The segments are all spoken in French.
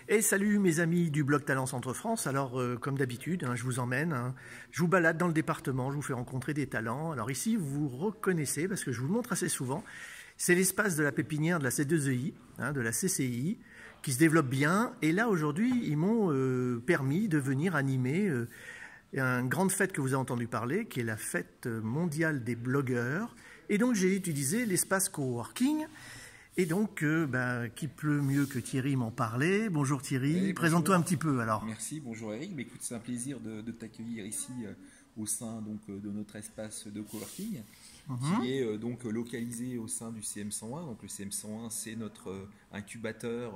Et salut mes amis du blog Talent Centre France. Alors comme d'habitude, je vous emmène, je vous balade dans le département, je vous fais rencontrer des talents. Alors ici vous reconnaissez, parce que je vous le montre assez souvent, c'est l'espace de la pépinière de la C2EI, de la CCI, qui se développe bien. Et là aujourd'hui ils m'ont permis de venir animer une grande fête que vous avez entendu parler, qui est la fête mondiale des blogueurs. Et donc j'ai utilisé l'espace coworking. Et donc, qui peut mieux que Thierry m'en parler. Bonjour Thierry, oui, présente-toi un petit peu alors. Merci, bonjour Eric. Mais écoute, c'est un plaisir de t'accueillir ici au sein de notre espace de coworking, qui est donc localisé au sein du CM101. Donc le CM101, c'est notre incubateur,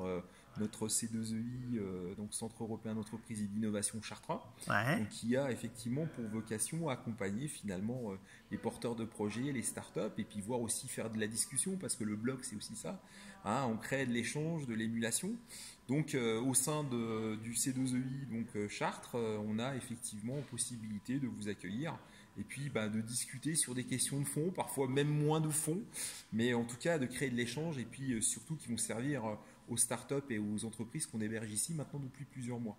notre C2EI, donc Centre européen d'entreprise et d'innovation Chartres, donc, qui a effectivement pour vocation à accompagner finalement les porteurs de projets, les startups, et puis voir aussi faire de la discussion, parce que le blog c'est aussi ça, on crée de l'échange, de l'émulation. Donc au sein du C2EI donc Chartres, on a effectivement possibilité de vous accueillir et puis de discuter sur des questions de fond, parfois même moins de fond, mais en tout cas de créer de l'échange, et puis surtout qui vont servir aux startups et aux entreprises qu'on héberge ici maintenant depuis plusieurs mois.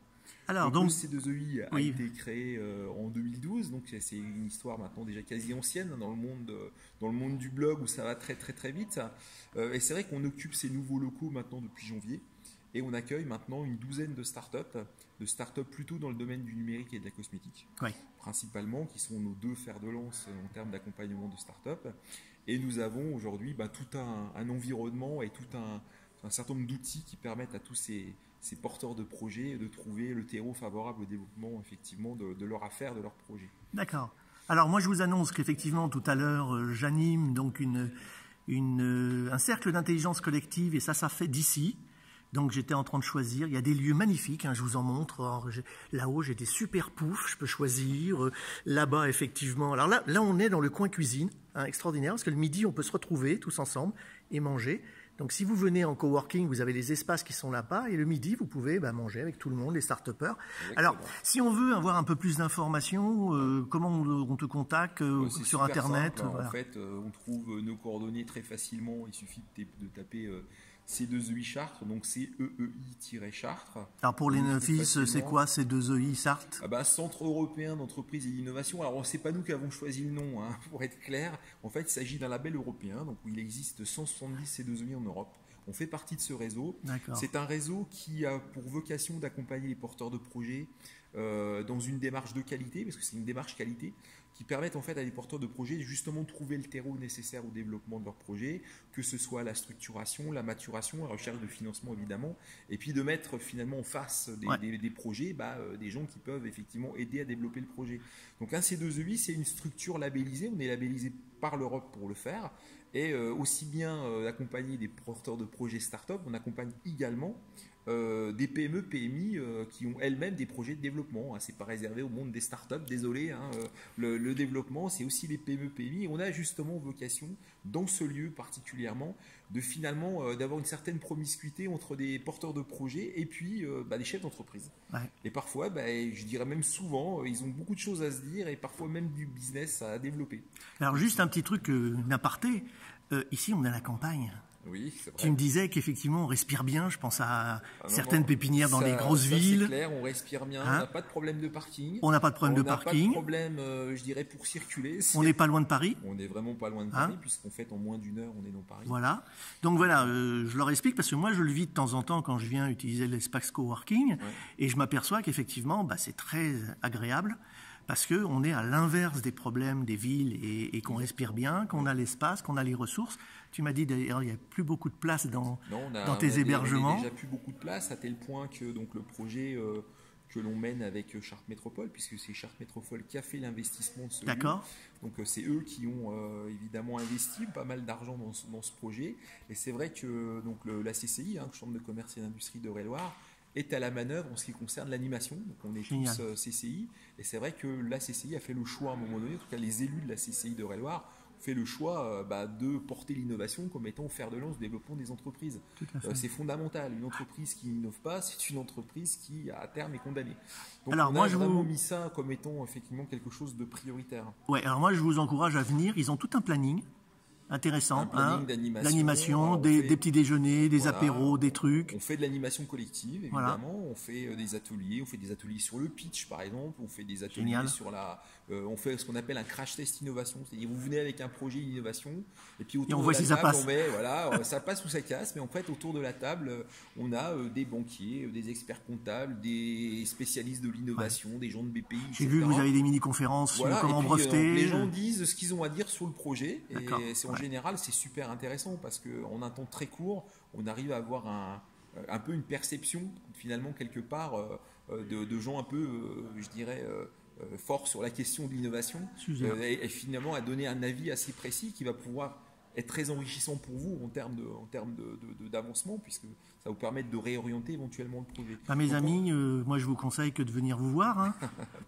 Alors, donc le C2EI a été créé en 2012, donc c'est une histoire maintenant déjà quasi ancienne dans le monde du blog, où ça va très très très vite. Et c'est vrai qu'on occupe ces nouveaux locaux maintenant depuis janvier, et on accueille maintenant une douzaine de startups plutôt dans le domaine du numérique et de la cosmétique, principalement, qui sont nos deux fers de lance en termes d'accompagnement de startups. Et nous avons aujourd'hui tout un environnement et tout un certain nombre d'outils qui permettent à tous ces porteurs de projets de trouver le terreau favorable au développement effectivement de leur affaire, de leur projet. D'accord. Alors moi je vous annonce qu'effectivement tout à l'heure j'anime donc un cercle d'intelligence collective, et ça fait d'ici. Donc j'étais en train de choisir, il y a des lieux magnifiques, je vous en montre. Là-haut j'ai des super poufs, je peux choisir. Là-bas effectivement, alors là on est dans le coin cuisine, extraordinaire, parce que le midi on peut se retrouver tous ensemble et manger. Donc si vous venez en coworking, vous avez les espaces qui sont là-bas, et le midi vous pouvez manger avec tout le monde, les start-upers. Alors si on veut avoir un peu plus d'informations, comment on te contacte sur Internet? Simple, voilà. En fait, on trouve nos coordonnées très facilement, il suffit de taper C2EI Chartres, donc CEEI-Chartres. Alors pour les novices, c'est quoi C2EI Chartres? Centre européen d'entreprise et d'innovation. Alors c'est pas nous qui avons choisi le nom, pour être clair. En fait, il s'agit d'un label européen, donc il existe 170 C2EI en Europe. On fait partie de ce réseau. C'est un réseau qui a pour vocation d'accompagner les porteurs de projets dans une démarche de qualité, parce que c'est une démarche qualité qui permet en fait à des porteurs de projets justement de trouver le terreau nécessaire au développement de leur projet, que ce soit la structuration, la maturation, la recherche de financement évidemment, et puis de mettre finalement en face des projets des gens qui peuvent effectivement aider à développer le projet. Donc un C2EI, c'est une structure labellisée, on est labellisé par l'Europe pour le faire, et aussi bien accompagner des porteurs de projets start-up, on accompagne également des PME, PMI qui ont elles-mêmes des projets de développement. C'est pas réservé au monde des startups, désolé. Le développement, c'est aussi les PME, PMI. Et on a justement vocation, dans ce lieu particulièrement, de finalement d'avoir une certaine promiscuité entre des porteurs de projets et puis des chefs d'entreprise. Et parfois, je dirais même souvent, ils ont beaucoup de choses à se dire et parfois même du business à développer. Alors juste un petit truc, une aparté. Ici, on est à la campagne. Oui, c'est vrai. Tu me disais qu'effectivement on respire bien, je pense à certaines pépinières dans les grosses villes. C'est clair, on respire bien, on n'a pas de problème de parking. On n'a pas de problème de parking. On n'a pas de problème, je dirais, pour circuler. On n'est pas loin de Paris. On n'est vraiment pas loin de Paris, puisqu'en fait en moins d'une heure on est dans Paris. Voilà. Donc voilà, je leur explique, parce que moi je le vis de temps en temps quand je viens utiliser l'espace coworking, et je m'aperçois qu'effectivement c'est très agréable. Parce qu'on est à l'inverse des problèmes des villes, et qu'on respire bien, qu'on a l'espace, qu'on a les ressources. Tu m'as dit d'ailleurs il n'y a plus beaucoup de place dans tes hébergements. Il n'y a déjà plus beaucoup de place, à tel point que donc, le projet que l'on mène avec Chartres Métropole, puisque c'est Chartres Métropole qui a fait l'investissement de ce lieu. Donc c'est eux qui ont évidemment investi pas mal d'argent dans ce projet. Et c'est vrai que donc, la CCI, Chambre de commerce et d'industrie d'Eure-et-Loir, est à la manœuvre en ce qui concerne l'animation. Donc on est tous CCI, et c'est vrai que la CCI a fait le choix à un moment donné, en tout cas les élus de la CCI d'Eure-et-Loir ont fait le choix de porter l'innovation comme étant au fer de lance du développement des entreprises. C'est fondamental. Une entreprise qui n'innove pas, c'est une entreprise qui à terme est condamnée. Donc alors, on a vraiment mis ça comme étant effectivement quelque chose de prioritaire. Ouais, alors moi je vous encourage à venir, ils ont tout un planning. intéressant. Un planning d'animation. L'animation, des petits déjeuners, des apéros, des trucs. On fait de l'animation collective, évidemment. Voilà. On fait des ateliers. On fait des ateliers sur le pitch, par exemple. On fait des ateliers Génial. sur on fait ce qu'on appelle un crash test innovation. C'est-à-dire, vous venez avec un projet d'innovation et puis autour on de voit la si ça table, passe. on met, voilà, ça passe ou ça casse. Mais en fait, autour de la table, on a des banquiers, des experts comptables, des spécialistes de l'innovation, des gens de BPI, J'ai etc. vu, vous avez des mini-conférences sur comment breveter. Les gens disent ce qu'ils ont à dire sur le projet. D'accord. Et en général, c'est super intéressant parce qu'en un temps très court, on arrive à avoir un peu une perception, finalement, quelque part, de gens un peu, je dirais, forts sur la question de l'innovation. Et finalement, à donner un avis assez précis qui va pouvoir être très enrichissant pour vous en termes d'avancement, puisque ça vous permet de réorienter éventuellement le projet. Mes amis, moi je vous conseille que de venir vous voir, hein,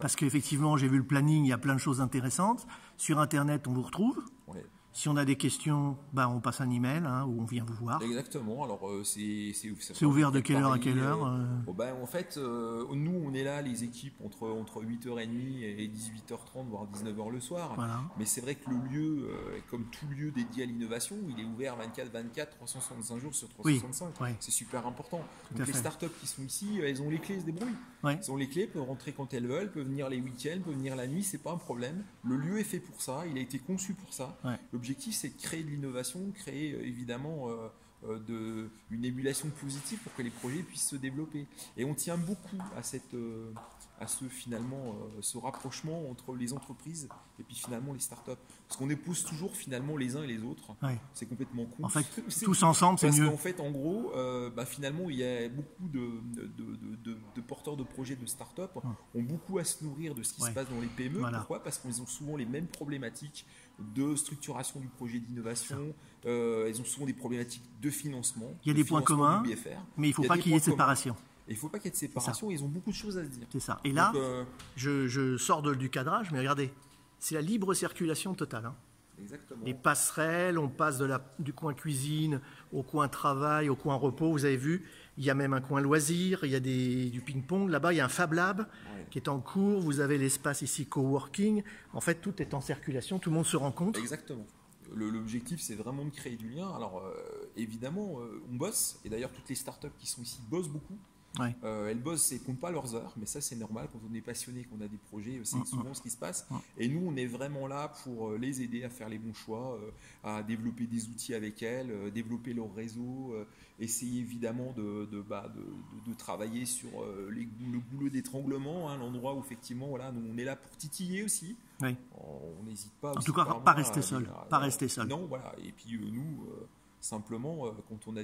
parce qu'effectivement j'ai vu le planning, il y a plein de choses intéressantes. Sur Internet, on vous retrouve. Ouais. Si on a des questions, on passe un email ou on vient vous voir. Exactement. Alors c'est ouvert de quelle heure à quelle heure En fait, nous on est là, les équipes, entre 8h30 et 18h30, voire 19h le soir. Voilà. Mais c'est vrai que le lieu, comme tout lieu dédié à l'innovation, il est ouvert 24/24, 365 jours sur 365. Oui. C'est super important. Tout Donc à les fait. startups qui sont ici, elles ont les clés, elles se débrouillent. Ouais. Elles ont les clés, peuvent rentrer quand elles veulent, peuvent venir les week-ends, peuvent venir la nuit, c'est pas un problème. Le lieu est fait pour ça, il a été conçu pour ça. Ouais. L'objectif, c'est de créer de l'innovation, créer évidemment une émulation positive pour que les projets puissent se développer. Et on tient beaucoup à ce rapprochement entre les entreprises et puis finalement les startups. Parce qu'on épouse toujours finalement les uns et les autres. Ouais. C'est complètement con. En fait, tous ensemble, c'est mieux. Parce qu'en fait, en gros, finalement, il y a beaucoup de porteurs de projets de startups ont beaucoup à se nourrir de ce qui se passe dans les PME. Voilà. Pourquoi ? Parce qu'ils ont souvent les mêmes problématiques de structuration du projet d'innovation. Ils ont souvent des problématiques de financement. Il y a des points communs, mais il ne faut pas qu'il y ait de séparation. Et il ne faut pas qu'il y ait de séparation. Ils ont beaucoup de choses à se dire. C'est ça. Et là, je sors du cadrage, mais regardez, c'est la libre circulation totale. Hein. Exactement. Les passerelles, on passe du coin cuisine au coin travail, au coin repos. Vous avez vu, il y a même un coin loisir, il y a du ping-pong. Là-bas, il y a un Fab Lab qui est en cours. Vous avez l'espace ici coworking. En fait, tout est en circulation. Tout le monde se rencontre. Exactement. L'objectif, c'est vraiment de créer du lien. Alors, évidemment, on bosse. Et d'ailleurs, toutes les startups qui sont ici bossent beaucoup. Ouais. Elles bossent et comptent pas leurs heures, mais ça c'est normal quand on est passionné, qu'on a des projets, c'est souvent ce qui se passe. Et nous on est vraiment là pour les aider à faire les bons choix, à développer des outils avec elles, développer leur réseau, essayer évidemment de travailler sur le goulot d'étranglement, hein, l'endroit où effectivement nous on est là pour titiller aussi. Oui. On n'hésite pas. En tout cas, pas rester seul. Pas rester seul. Non, voilà. Et puis nous. Simplement, quand on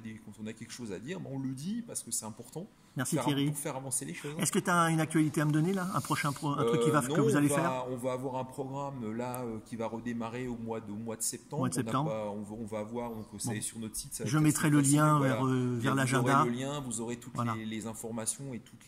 a quelque chose à dire, on le dit parce que c'est important. Merci Thierry. Pour faire avancer les choses. Est-ce que tu as une actualité à me donner là, un truc que vous allez faire? On va avoir un programme là qui va redémarrer au mois de septembre. On va avoir c'est sur notre site. Je mettrai le lien vers l'agenda. Vous aurez le lien, vous aurez toutes les informations et toute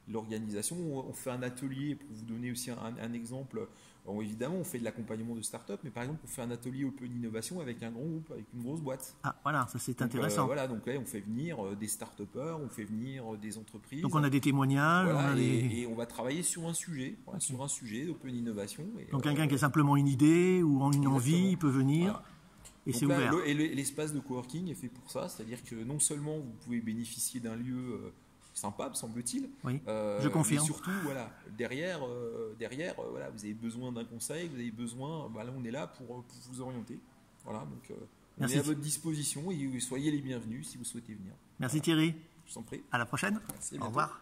l'organisation. On fait un atelier pour vous donner aussi un exemple. Bon, évidemment, on fait de l'accompagnement de start-up, mais par exemple, on fait un atelier Open Innovation avec un grand groupe, avec une grosse boîte. Ah, voilà, ça c'est intéressant. Donc là, on fait venir des start-upers, on fait venir des entreprises. Donc on a des témoignages. Et on va travailler sur un sujet, sur un sujet d'Open Innovation. Donc quelqu'un qui a simplement une idée ou une envie, il peut venir. Et c'est ouvert. Et l'espace de coworking est fait pour ça, c'est-à-dire que non seulement vous pouvez bénéficier d'un lieu sympa, me semble-t-il. Oui, je confirme. Mais surtout, derrière, vous avez besoin d'un conseil, vous avez besoin. Là, on est là pour vous orienter. Voilà, donc on est à votre disposition et soyez les bienvenus si vous souhaitez venir. Merci Thierry. Je vous en prie. À la prochaine. Merci, au revoir.